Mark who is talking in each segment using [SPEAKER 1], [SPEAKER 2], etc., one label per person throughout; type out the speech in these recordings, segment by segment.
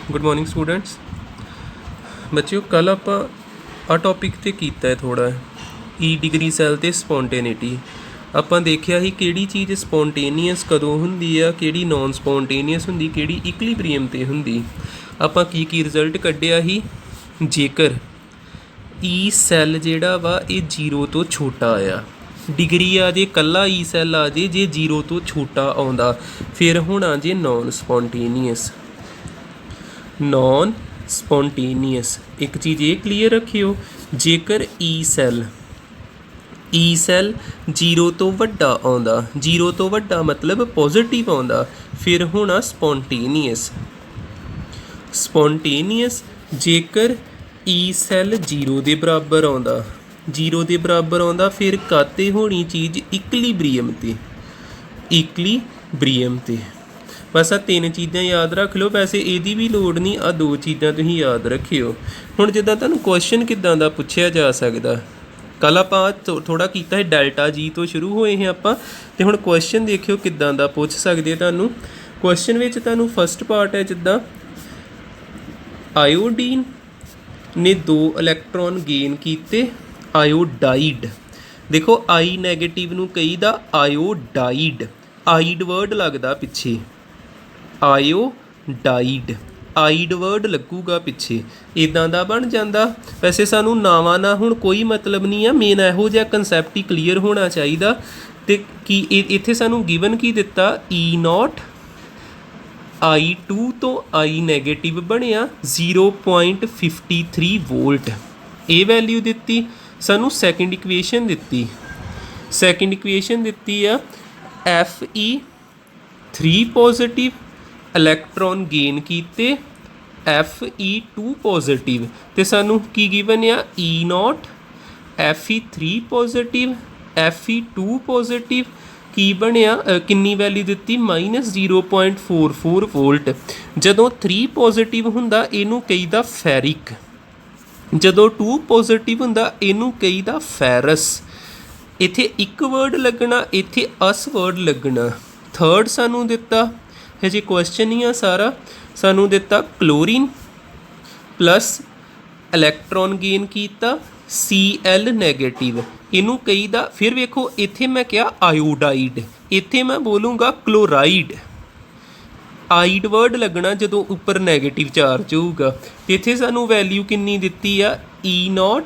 [SPEAKER 1] Good morning students. बच्चों कल आप टॉपिक ते कीता है थोड़ा ई डिग्री सैल ते स्पॉन्टेनिटी। ਆਪਾਂ देखिया ही ਕਿਹੜੀ चीज़ स्पॉन्टेनियस कदों ਹੁੰਦੀ ਆ, ਕਿਹੜੀ नॉन स्पॉन्टेनियस ਹੁੰਦੀ, ਕਿਹੜੀ ਇਕੁਇਲੀਬ੍ਰੀਅਮ ਤੇ ਹੁੰਦੀ। ਆਪਾਂ ਕੀ ਰਿਜ਼ਲਟ ਕੱਢਿਆ ਹੀ, ਜੇਕਰ ई ਸੈੱਲ ਜਿਹੜਾ ਵਾ ਇਹ 0 ਤੋਂ ਛੋਟਾ ਆ, डिग्री आ जे कला ई सैल आ जे, जे 0 ਤੋਂ छोटा आउंदा फिर होना जे नॉन स्पॉन्टेनियस। नॉन स्पॉन्टेनियस एक चीज़ ये क्लीयर रखियो, जेकर ई सैल 0 ਤੋਂ ਵੱਡਾ आउंदा, 0 ਤੋਂ ਵੱਡਾ मतलब पॉजिटिव आउंदा, फिर होना स्पॉन्टेनियस। स्पॉन्टेनियस जेकर ई सैल 0 ਦੇ बराबर आउंदा, 0 ਦੇ बराबर आउंदा, फिर काते होनी चीज़ इक्विलिब्रियम ते, इक्विलिब्रियम ते। बस आ तीन चीज़ां याद रख लो, वैसे इहदी भी लोड़ नहीं, आ दो चीज़ां तुसीं याद रखियो। हुण जिद्दां तुहानूं क्वेश्चन किद्दां दा पुछया जा सकदा, कल आपां थोड़ा कीता है डेल्टा जी तो शुरू होए हैं आपां, ते हुण क्वेश्चन देखियो किद्दां दा पुछ सकदे तुहानूं। क्वेश्चन विच तुहानूं फस्ट पार्ट है जिद्दां आयोडीन ने 2 इलैक्ट्रॉन गेन कीते, आयोडाइड। देखो आई नैगेटिव नूं कहीदा आयोडाइड, आइड वर्ड लगदा पिछे, आयोडाइड आइड वर्ड लगूगा पिछे, इदां दा बन जांदा। वैसे सानू नावां ना हुण कोई मतलब नहीं है, मेन इहो जिहा कंसैप्ट ही क्लीयर होना चाहिए। तो कि इत्थे सानू गिवन की दिता E0 I2 तो आई नैगेटिव बनिया 0.53 वोल्ट, ये वैल्यू दिती। सानू सैकेंड इक्वेशन दिती, सैकेंड इक्वेशन दिती आ Fe3 पॉजिटिव इलैक्ट्रॉन गेन कीते, Fe2 पॉजिटिव, तो सानू की गिवन आ E0 Fe3 positive Fe2 positive की बनया, किन्नी वैल्यू दिती -0.44 वोल्ट। जदों 3 पॉजिटिव हुंदा इनू कहीदा फैरिक, जदों 2 पॉजिटिव हुंदा इनू कहीदा फैरस। इत्थे एक वर्ड लगना, इत्थे अस वर्ड लगना। थर्ड सानू दिता है जी, क्वेश्चन ही आ सारा, सानू दिता क्लोरीन प्लस इलैक्ट्रॉन गेन कीता Cl नैगेटिव, इनू कहीदा। फिर वेखो इत्थे मैं क्या आयोडाइड, इत्थे मैं बोलूँगा क्लोराइड। आइड वर्ड लगना जदों उपर नैगेटिव चार्ज होगा। इत्थे सानू वैल्यू किन्नी दिती आ E0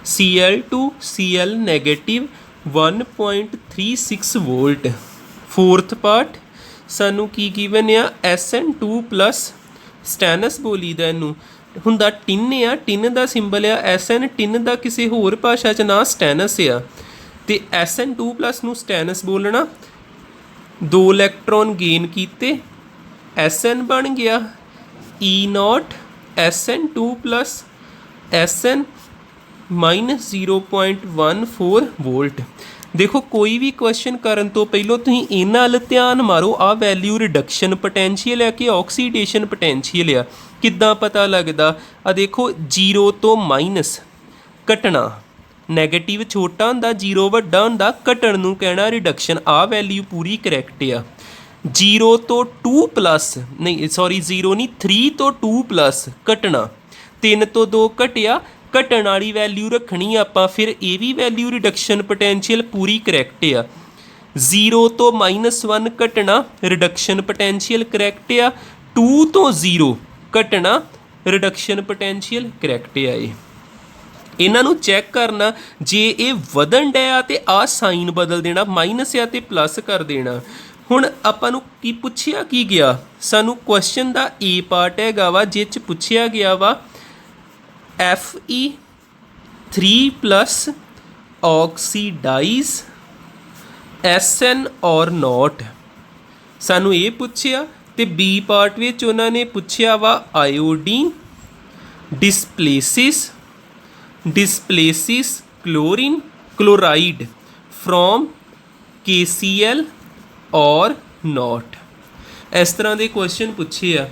[SPEAKER 1] Cl2 Cl negative 1.36 volt. Fourth part सानू की गिवन आ SN2 प्लस स्टैनस बोली दा, इनू हुंदा टिन आ, टिन का सिंबल आ SN, टिन का किसी होर भाषा च ना स्टैनस आ, तो SN2 प्लस नू स्टैनस बोलना। 2 इलैक्ट्रॉन गेन कीते, SN बन गया E0 SN2 plus SN -0.14 volt. देखो कोई भी क्वेश्चन करन तो पहलों तुसीं इन्हां वल ध्यान मारो, आ वैल्यू रिडक्शन पोटैंशियल है कि ऑक्सीडेशन पोटैंशियल है, किद्दां पता लगदा। आ देखो 0 तो माइनस घटना, नैगेटिव छोटा हुंदा 0 वड्डा हुंदा, घटण नूं कहना रिडक्शन। आ वैल्यू पूरी करैक्ट आ। 0 तो 2 प्लस नहीं, सॉरी 0 नहीं, 3 तो 2 प्लस घटना, 3 तो 2 घटिया, घटन वाली वैल्यू रखनी आपां। फिर ये भी वैल्यू रिडक्शन पोटैंशियल पूरी करैक्ट आ। 0 तो -1 घटना, रिडक्शन पोटैंशियल करैक्ट आ। 2 तो 0 घटना, रिडक्शन पोटैंशियल करैक्ट आ। इन्हां नूं चैक करना, जे ये वधन डया तो आ साइन बदल देना, माइनस आ तो प्लस कर देना। हुण आपां नूं की पुछया की गया, सानू क्वेश्चन का ए पार्ट हैगा वा जिस च पुछया गया वा Fe3 प्लस ऑक्सीडाइज SN और नॉट, सानू ये पुछया। तो बी पार्ट विच उन्होंने पुछया वा iodine displaces chlorine chloride from KCl और नॉट। इस तरह के क्वेश्चन पूछे आ,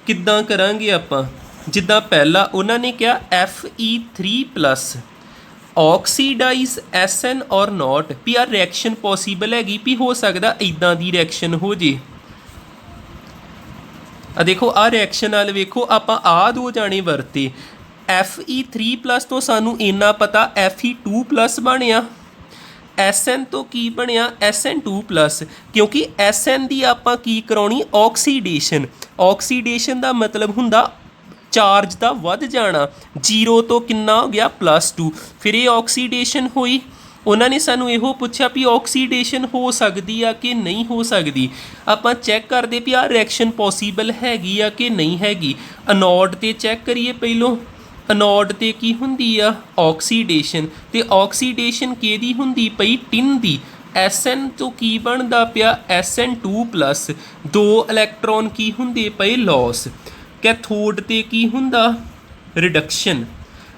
[SPEAKER 1] किद्दां करांगे आपां। जिद्दां पहला उन्होंने क्या Fe3 प्लस ऑक्सीडाइज SN और नॉट, भी आ रिएक्शन पॉसीबल हैगी, भी हो सकता इदां दी रिएक्शन हो जे। ਆ ਦੇਖੋ ਆ ਰਿਐਕਸ਼ਨ ਵਾਲ ਵੇਖੋ ਆਪਾਂ ਆ ਦੋ ਜਾਣੇ ਵਰਤੇ Fe3+ ਤੋਂ ਸਾਨੂੰ ਇੰਨਾ ਪਤਾ Fe2+ ਬਣਿਆ, Sn ਤੋਂ ਕੀ ਬਣਿਆ Sn2+, ਕਿਉਂਕਿ Sn ਦੀ ਆਪਾਂ ਕੀ ਕਰਾਉਣੀ ਆਕਸੀਡੇਸ਼ਨ। ਆਕਸੀਡੇਸ਼ਨ ਦਾ ਮਤਲਬ ਹੁੰਦਾ ਚਾਰਜ ਦਾ ਵੱਧ ਜਾਣਾ, 0 ਤੋਂ ਕਿੰਨਾ ਹੋ ਗਿਆ +2, ਫਿਰ ਇਹ ਆਕਸੀਡੇਸ਼ਨ ਹੋਈ। ਉਹਨਾਂ ਨੇ ਸਾਨੂੰ ਇਹੋ ਪੁੱਛਿਆ ਵੀ ਆਕਸੀਡੇਸ਼ਨ ਹੋ ਸਕਦੀ ਆ ਕਿ ਨਹੀਂ ਹੋ ਸਕਦੀ। ਆਪਾਂ ਚੈੱਕ ਕਰਦੇ ਵੀ ਆਹ ਰਿਐਕਸ਼ਨ ਪੋਸੀਬਲ ਹੈਗੀ ਆ ਕਿ ਨਹੀਂ ਹੈਗੀ। ਅਨੋਡ 'ਤੇ ਚੈੱਕ ਕਰੀਏ ਪਹਿਲੋਂ। ਅਨੋਡ 'ਤੇ ਕੀ ਹੁੰਦੀ ਆ ਆਕਸੀਡੇਸ਼ਨ, ਅਤੇ ਆਕਸੀਡੇਸ਼ਨ ਕਿਹਦੀ ਹੁੰਦੀ ਪਈ ਟਿਨ ਦੀ। Sn ਤੋਂ ਕੀ ਬਣਦਾ ਪਿਆ Sn2+, 2 ਇਲੈਕਟ੍ਰੋਨ ਕੀ ਹੁੰਦੇ ਪਏ ਲੌਸ। ਕੈਥੋਡ 'ਤੇ ਕੀ ਹੁੰਦਾ ਰਿਡਕਸ਼ਨ,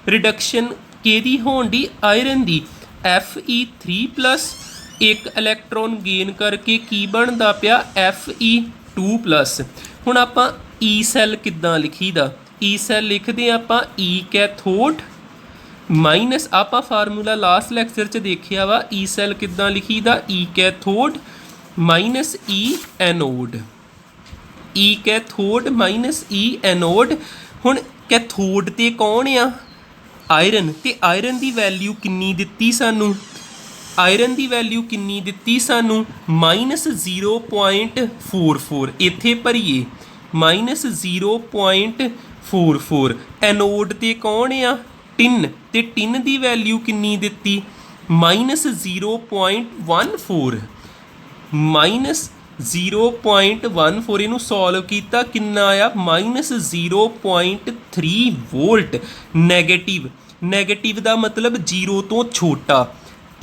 [SPEAKER 1] ਰਿਡਕਸ਼ਨ ਕਿਹਦੀ ਹੋਣ ਦੀ ਆਇਰਨ ਦੀ। Fe3+, 1 ਇਲੈਕਟ੍ਰੋਨ ਗੇਨ ਕਰਕੇ ਕੀ ਬਣਦਾ ਪਿਆ Fe2+। ਹੁਣ ਆਪਾਂ ਈ ਸੈੱਲ ਕਿੱਦਾਂ ਲਿਖੀਦਾ, ਈ ਸੈੱਲ ਲਿਖਦੇ ਆਪਾਂ ਈ ਕੈਥੋਡ ਮਾਈਨਸ, ਆਪਾਂ ਫਾਰਮੂਲਾ ਲਾਸਟ ਲੈਕਚਰ 'ਚ ਦੇਖਿਆ ਵਾ ਈ ਸੈੱਲ ਕਿੱਦਾਂ ਲਿਖੀਦਾ, ਈ ਕੈਥੋਡ ਮਾਈਨਸ ਈ ਐਨੋਡ, ਈ ਕੈਥੋਡ ਮਾਈਨਸ ਈ ਐਨੋਡ। ਹੁਣ ਕੈਥੋਡ 'ਤੇ ਕੌਣ ਆ ਆਇਰਨ, ਅਤੇ ਆਇਰਨ ਦੀ ਵੈਲਿਊ ਕਿੰਨੀ ਦਿੱਤੀ ਸਾਨੂੰ, ਆਇਰਨ ਦੀ ਵੈਲਿਊ ਕਿੰਨੀ ਦਿੱਤੀ ਸਾਨੂੰ -0.44, ਇੱਥੇ ਭਰੀਏ -0.44। ਐਨੋਡ 'ਤੇ ਕੌਣ ਆ ਟਿਨ, ਅਤੇ ਟਿਨ ਦੀ ਵੈਲਿਊ ਕਿੰਨੀ ਦਿੱਤੀ -0.14, -0.14। ਇਹਨੂੰ ਸੋਲਵ ਕੀਤਾ ਕਿੰਨਾ ਆ -0.3 ਵੋਲਟ ਨੈਗੇਟਿਵ। ਨੈਗੇਟਿਵ ਦਾ ਮਤਲਬ 0 ਤੋਂ ਛੋਟਾ।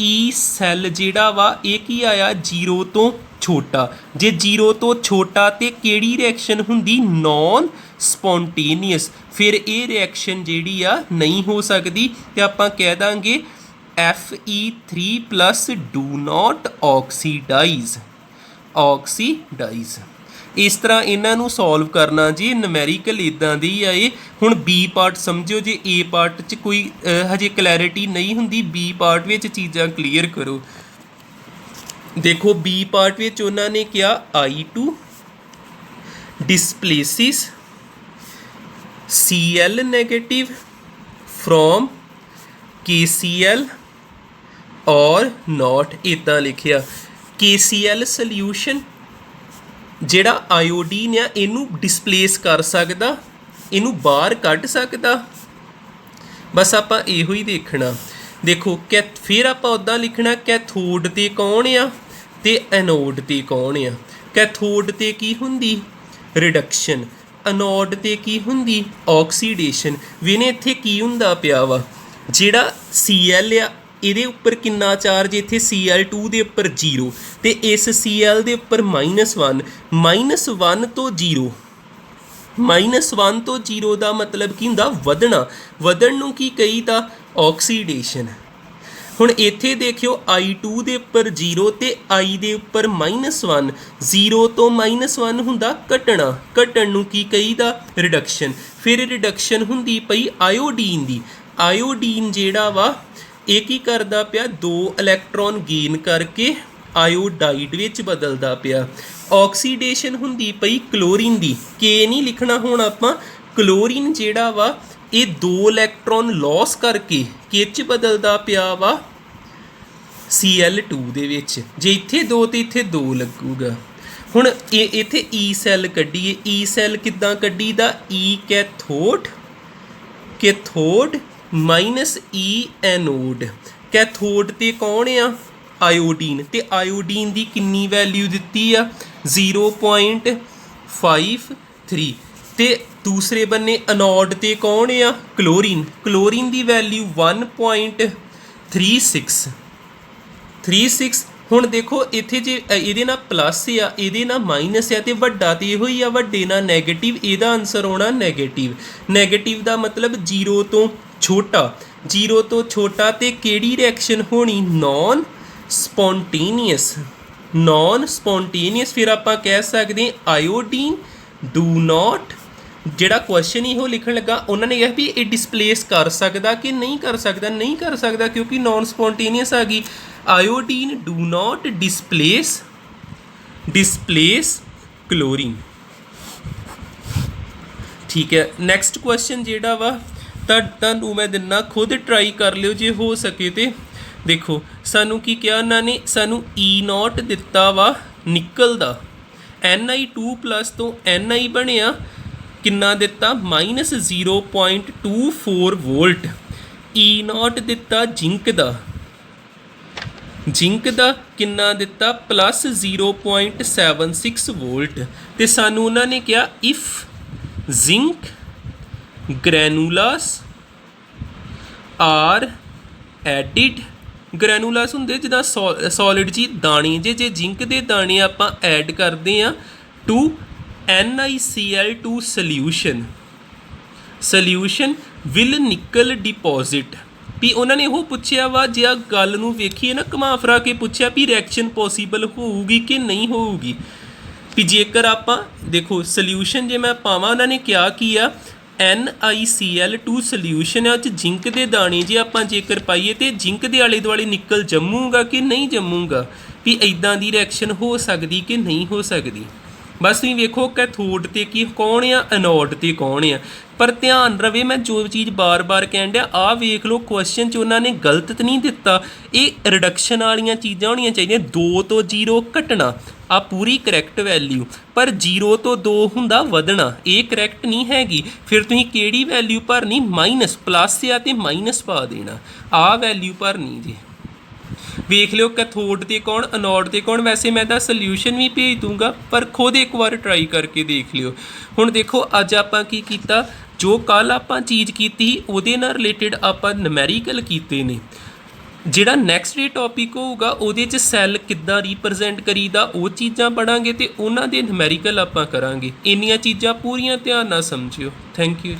[SPEAKER 1] ਈ ਸੈੱਲ ਜਿਹੜਾ ਵਾ ਇਹ ਕੀ ਆਇਆ 0 ਤੋਂ ਛੋਟਾ। ਜੇ 0 ਤੋਂ ਛੋਟਾ ਤੇ ਕਿਹੜੀ ਰਿਐਕਸ਼ਨ ਹੁੰਦੀ ਨੌਨ ਸਪੌਂਟੇਨੀਅਸ, ਫਿਰ ਇਹ ਰਿਐਕਸ਼ਨ ਜਿਹੜੀ ਆ ਨਹੀਂ ਹੋ ਸਕਦੀ, ਤੇ ਆਪਾਂ ਕਹਿ ਦਾਂਗੇ Fe3+ do not oxidise, oxidise. ਇਸ ਤਰ੍ਹਾਂ ਇਹਨਾਂ ਨੂੰ ਸੋਲਵ ਕਰਨਾ ਜੀ, ਨਮੈਰੀਕਲ ਇੱਦਾਂ ਦੀ ਆ ਇਹ। ਹੁਣ ਬੀ ਪਾਰਟ ਸਮਝਿਓ, ਜੇ ਏ ਪਾਰਟ 'ਚ ਕੋਈ ਹਜੇ ਕਲੈਰਿਟੀ ਨਹੀਂ ਹੁੰਦੀ, ਬੀ ਪਾਰਟ ਵਿੱਚ ਚੀਜ਼ਾਂ ਕਲੀਅਰ ਕਰੋ। ਦੇਖੋ ਬੀ ਪਾਰਟ ਵਿੱਚ ਉਹਨਾਂ ਨੇ ਕਿਹਾ I2 ਡਿਸਪਲੇਸਿਸ Cl negative from KCl ਔਰ ਨਾਟ, ਇੱਦਾਂ ਲਿਖਿਆ। KCl ਸਲਿਊਸ਼ਨ ਜਿਹੜਾ ਆਇਓਡੀਨ ਆ ਇਹਨੂੰ ਡਿਸਪਲੇਸ ਕਰ ਸਕਦਾ, ਇਹਨੂੰ ਬਾਹਰ ਕੱਢ ਸਕਦਾ, ਬਸ ਆਪਾਂ ਇਹੋ ਹੀ ਦੇਖਣਾ। ਦੇਖੋ ਫਿਰ ਆਪਾਂ ਉੱਦਾਂ ਲਿਖਣਾ ਕੈਥੋਡ 'ਤੇ ਕੌਣ ਆ ਅਤੇ ਐਨੋਡ 'ਤੇ ਕੌਣ ਆ। ਕੈਥੋਡ 'ਤੇ ਕੀ ਹੁੰਦੀ ਰਿਡਕਸ਼ਨ, ਅਨੋਡ 'ਤੇ ਕੀ ਹੁੰਦੀ ਆਕਸੀਡੇਸ਼ਨ। ਵੀਨੇ ਇੱਥੇ ਕੀ ਹੁੰਦਾ ਪਿਆ ਵਾ, ਜਿਹੜਾ Cl ਆ ਇਹਦੇ ਉੱਪਰ ਕਿੰਨਾ ਚਾਰਜ, ਇੱਥੇ Cl2 ਦੇ ਉੱਪਰ 0, ਅਤੇ ਇਸ Cl ਦੇ ਉੱਪਰ -1, -1 ਤੋਂ 0, -1 ਤੋਂ 0 ਦਾ ਮਤਲਬ ਕੀ ਹੁੰਦਾ ਵਧਣਾ। ਵਧਣ ਨੂੰ ਕੀ ਕਹੀਦਾ ਆਕਸੀਡੇਸ਼ਨ। ਹੁਣ ਇੱਥੇ ਦੇਖਿਓ I2 ਦੇ ਉੱਪਰ 0 ਅਤੇ I ਦੇ ਉੱਪਰ -1, 0 ਤੋਂ -1 ਹੁੰਦਾ ਘਟਣਾ, ਘਟਣ ਨੂੰ ਕੀ ਕਹੀਦਾ ਰਿਡਕਸ਼ਨ। ਫਿਰ ਰਿਡਕਸ਼ਨ ਹੁੰਦੀ ਪਈ ਆਇਓਡੀਨ ਦੀ। ਆਇਓਡੀਨ ਜਿਹੜਾ ਵਾ ਇਹ ਕੀ ਕਰਦਾ ਪਿਆ 2 ਇਲੈਕਟ੍ਰੋਨ ਗੇਨ ਕਰਕੇ ਆਇਓਡਾਈਡ ਵਿੱਚ ਬਦਲਦਾ ਪਿਆ। ਆਕਸੀਡੇਸ਼ਨ ਹੁੰਦੀ ਪਈ ਕਲੋਰੀਨ ਦੀ, ਕੇ ਨਹੀਂ ਲਿਖਣਾ ਹੁਣ ਆਪਾਂ। ਕਲੋਰੀਨ ਜਿਹੜਾ ਵਾ ਇਹ 2 ਇਲੈਕਟ੍ਰੋਨ ਲੋਸ ਕਰਕੇ ਕਿਹ ਬਦਲਦਾ ਪਿਆ ਵਾ Cl2 ਦੇ ਵਿੱਚ। ਜੇ ਇੱਥੇ 2 ਤੇ ਇੱਥੇ 2 ਲੱਗੂਗਾ। ਹੁਣ ਇਹ ਇੱਥੇ ਈ ਸੈੱਲ ਕੱਢੀਏ, ਈ ਸੈੱਲ ਕਿੱਦਾਂ ਕੱਢੀਦਾ, ਈ ਕੈਥੋਡ, ਕੈਥੋਡ ਮਾਈਨਸ ਈ ਐਨੋਡ। ਕੈਥੋਡ 'ਤੇ ਕੌਣ ਆ ਆਇਓਡੀਨ, ਅਤੇ ਆਇਓਡੀਨ ਦੀ ਕਿੰਨੀ ਵੈਲਿਊ ਦਿੱਤੀ ਆ 0.53, ਅਤੇ ਦੂਸਰੇ ਬੰਨੇ ਅਨੋਡ 'ਤੇ ਕੌਣ ਆ ਕਲੋਰੀਨ, ਕਲੋਰੀਨ ਦੀ ਵੈਲਿਊ 1.36। ਹੁਣ ਦੇਖੋ ਇੱਥੇ ਜੇ ਇਹਦੇ ਨਾਲ ਪਲੱਸ ਆ ਇਹਦੇ ਨਾਲ ਮਾਈਨਸ ਆ, ਅਤੇ ਵੱਡਾ ਤਾਂ ਇਹੋ ਹੀ ਆ, ਵੱਡੇ ਨਾਲ ਨੈਗੇਟਿਵ, ਇਹਦਾ ਆਨਸਰ ਆਉਣਾ ਨੈਗੇਟਿਵ। ਨੈਗੇਟਿਵ ਦਾ ਮਤਲਬ 0 ਤੋਂ ਛੋਟਾ, 0 ਤੋਂ ਛੋਟਾ, ਅਤੇ ਕਿਹੜੀ ਰਿਐਕਸ਼ਨ ਹੋਣੀ ਨੌਨ ਸਪੌਂਟੇਨੀਅਸ, ਨੌਨ ਸਪੌਂਟੇਨੀਅਸ। ਫਿਰ ਆਪਾਂ ਕਹਿ ਸਕਦੇ ਆਇਓਡੀਨ ਡੂ ਨਾਟ, ਜਿਹੜਾ ਕੁਐਸਚਨ ਇਹੋ ਲਿਖਣ ਲੱਗਾ ਉਹਨਾਂ ਨੇ ਕਿਹਾ ਵੀ ਇਹ ਡਿਸਪਲੇਸ ਕਰ ਸਕਦਾ ਕਿ ਨਹੀਂ ਕਰ ਸਕਦਾ, ਨਹੀਂ ਕਰ ਸਕਦਾ ਕਿਉਂਕਿ ਨੌਨ ਸਪੌਂਟੇਨੀਅਸ ਆ ਗਈ। Iodine do not displace chlorine. ठीक है नैक्सट क्वेश्चन ਜਿਹੜਾ ਵਾ ਤੁਹਾਨੂੰ ਮੈਂ ਦਿੰਦਾ ਖੁਦ ਟਰਾਈ ਕਰ ਲਿਓ ਜੇ ਹੋ ਸਕੇ ਤੇ ਦੇਖੋ ਸਾਨੂੰ ਕੀ ਕਿਹਾ ਉਹਨਾਂ ਨੇ ਸਾਨੂੰ E0 ਦਿੱਤਾ ਵਾ ਨਿਕਲ ਦਾ Ni2+ ਤੋਂ Ni ਬਣਿਆ ਕਿੰਨਾ ਦਿੱਤਾ -0.24 ਵੋਲਟ E0 ਦਿੱਤਾ जिंक ਦਾ ਕਿੰਨਾ ਦਿੱਤਾ +0.76 ਵੋਲਟ ਤੇ ਸਾਨੂੰ ਉਹਨਾਂ ਨੇ ਕਿਹਾ ਇਫ ਜ਼ਿੰਕ ਗ੍ਰੈਨੂਲਾਸ ਆਰ ਐਡਿਡ ਗ੍ਰੈਨੂਲਾਸ ਹੁੰਦੇ ਜਿੱਦਾਂ ਸੋਲਿਡ ਜੀ ਦਾਣੇ ਜੇ ਜ਼ਿੰਕ ਦੇ ਦਾਣੇ ਆਪਾਂ ਐਡ ਕਰਦੇ ਆ ਟੂ NiCl2 ਸੋਲਿਊਸ਼ਨ ਵਿਲ ਨਿਕਲ ਡਿਪੋਜ਼ਿਟ ਵੀ ਉਹਨਾਂ ਨੇ ਉਹ ਪੁੱਛਿਆ ਵਾ ਜੇ ਆ ਗੱਲ ਨੂੰ ਵੇਖੀਏ ਨਾ ਘੁਮਾ ਫਿਰਾ ਕੇ ਪੁੱਛਿਆ ਵੀ ਰਿਐਕਸ਼ਨ ਪੋਸੀਬਲ ਹੋਊਗੀ ਕਿ ਨਹੀਂ ਹੋਊਗੀ ਵੀ ਜੇਕਰ ਆਪਾਂ ਦੇਖੋ ਸੋਲਿਊਸ਼ਨ ਜੇ ਮੈਂ ਪਾਵਾਂ ਉਹਨਾਂ ਨੇ ਕਿਹਾ ਕੀ ਆ NiCl2 ਸੋਲਿਊਸ਼ਨ ਆ 'ਚ ਜ਼ਿੰਕ ਦੇ ਦਾਣੇ ਜੇ ਆਪਾਂ ਜੇਕਰ ਪਾਈਏ ਤੇ ਜ਼ਿੰਕ ਦੇ ਆਲੇ ਦੁਆਲੇ ਨਿਕਲ ਜੰਮੂਗਾ ਕਿ ਨਹੀਂ ਜੰਮੂਗਾ ਵੀ ਇੱਦਾਂ ਦੀ ਰਿਐਕਸ਼ਨ ਹੋ ਸਕਦੀ ਕਿ ਨਹੀਂ ਹੋ ਸਕਦੀ ਬਸ ਤੁਸੀਂ ਵੇਖੋ ਕੈਥੋਡ ਤੇ ਕੀ ਕੌਣ ਆ ਐਨੋਡ ਤੇ ਕੌਣ ਆ ਪਰ ਧਿਆਨ ਰਵੇ ਮੈਂ ਜੋ ਚੀਜ਼ ਬਾਰ-ਬਾਰ ਕਹਿਣ ਡਿਆ ਆਹ ਵੇਖ ਲਓ ਕੁਐਸਚਨ 'ਚ ਉਹਨਾਂ ਨੇ ਗਲਤ ਤਾਂ ਨਹੀਂ ਦਿੱਤਾ ਇਹ ਰਿਡਕਸ਼ਨ ਵਾਲੀਆਂ ਚੀਜ਼ਾਂ ਹੋਣੀਆਂ ਚਾਹੀਦੀਆਂ 2 ਤੋਂ 0 ਘਟਣਾ ਆ ਪੂਰੀ ਕਰੈਕਟ ਵੈਲਿਊ ਪਰ 0 ਤੋਂ 2 ਹੁੰਦਾ ਵਧਣਾ ਇਹ ਕਰੈਕਟ ਨਹੀਂ ਹੈਗੀ ਫਿਰ ਤੁਸੀਂ ਕਿਹੜੀ ਵੈਲਿਊ ਭਰਨੀ ਮਾਈਨਸ ਪਲੱਸ ਆ ਤੇ ਮਾਈਨਸ ਪਾ ਦੇਣਾ ਆਹ ਵੈਲਿਊ ਭਰਨੀ ਜੀ ਵੇਖ ਲਿਓ ਕੈਥੋਡ ਤੇ ਕੌਣ ਐਨੋਡ ਤੇ ਕੌਣ ਵੈਸੇ ਮੈਂ ਤਾਂ ਸੋਲਿਊਸ਼ਨ ਵੀ ਭੇਜ ਦੂੰਗਾ ਪਰ ਖੁਦ ਇੱਕ ਵਾਰ ਟਰਾਈ ਕਰਕੇ ਦੇਖ ਲਿਓ ਹੁਣ ਦੇਖੋ ਅੱਜ ਆਪਾਂ ਕੀ ਕੀਤਾ ਜੋ ਕੱਲ੍ਹ ਆਪਾਂ ਚੀਜ਼ ਕੀਤੀ ਉਹਦੇ ਨਾਲ ਰਿਲੇਟਡ ਆਪਾਂ ਨੁਮੈਰੀਕਲ ਕੀਤੇ ਨੇ ਜਿਹੜਾ ਨੈਕਸਟ ਡੇ ਟੌਪਿਕ ਹੋਊਗਾ ਉਹਦੇ 'ਚ ਸੈੱਲ ਕਿੱਦਾਂ ਰੀਪ੍ਰਜੈਂਟ ਕਰੀਦਾ ਉਹ ਚੀਜ਼ਾਂ ਪੜ੍ਹਾਂਗੇ ਅਤੇ ਉਹਨਾਂ ਦੇ ਨੁਮੈਰੀਕਲ ਆਪਾਂ ਕਰਾਂਗੇ ਇੰਨੀਆਂ ਚੀਜ਼ਾਂ ਪੂਰੀਆਂ ਧਿਆਨ ਨਾਲ ਸਮਝਿਓ ਥੈਂਕ ਯੂ